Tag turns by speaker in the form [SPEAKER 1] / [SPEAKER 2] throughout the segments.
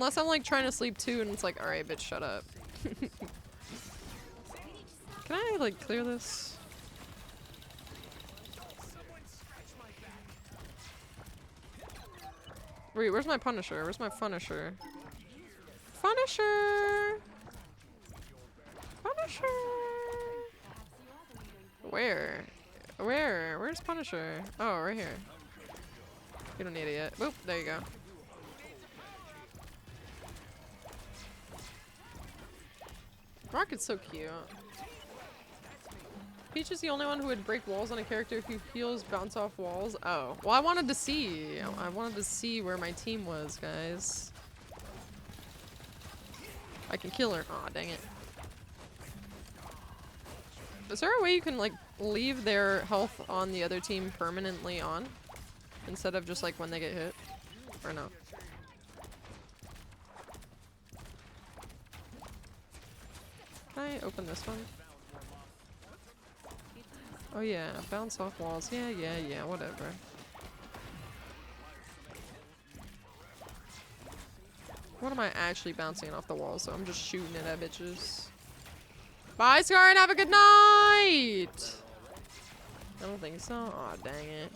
[SPEAKER 1] Unless I'm like trying to sleep too and it's like, alright, bitch, shut up. Can I like clear this? Wait, where's my Punisher? Where's my Punisher? Punisher! Punisher! Where? Where? Where's Punisher? Oh, right here. You don't need it yet. Oop, there you go. Rocket's so cute. Peach is the only one who would break walls on a character who heals bounce off walls. Oh. Well, I wanted to see. I wanted to see where my team was, guys. I can kill her. Aw, dang it. Is there a way you can, like, leave their health on the other team permanently on? Instead of just, like, when they get hit? Or no? Can I open this one? Oh yeah, bounce off walls. Yeah, whatever. What am I actually bouncing off the wall? So I'm just shooting it at bitches. Bye, Scar, and have a good night! I don't think so. Aw, dang it.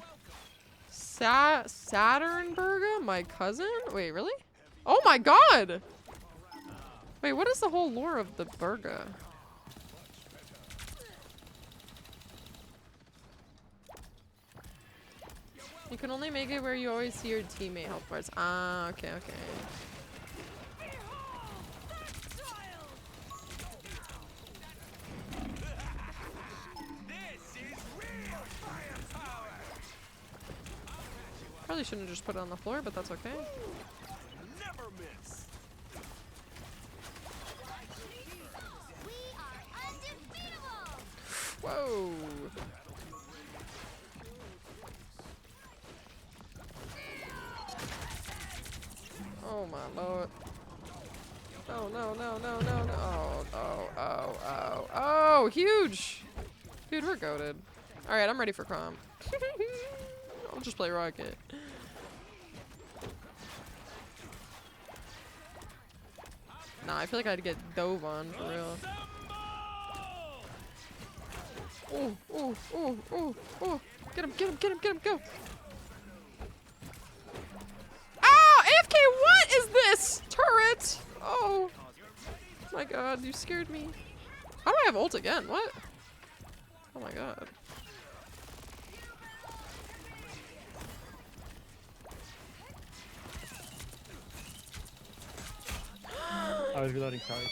[SPEAKER 1] Saturnberga? My cousin? Wait, really? Oh my god! Wait, what is the whole lore of the Burga? You can only make it where you always see your teammate health bars. Ah, okay, okay. Probably shouldn't have just put it on the floor, but that's okay.
[SPEAKER 2] Never miss.
[SPEAKER 1] Whoa! Oh my lord. No, no, no, no, no, no. Oh, oh, oh, oh, oh, huge! Dude, we're goated. Alright, I'm ready for comp. I'll just play Rocket. Nah, I feel like I'd get dove on for real. Oh, oh, oh, oh, oh. Get him, get him, get him, get him, go! Ah! AFK, what is this? Turret! Oh. My god, you scared me. How do I have ult again? What? Oh my god.
[SPEAKER 3] I was reloading, sorry.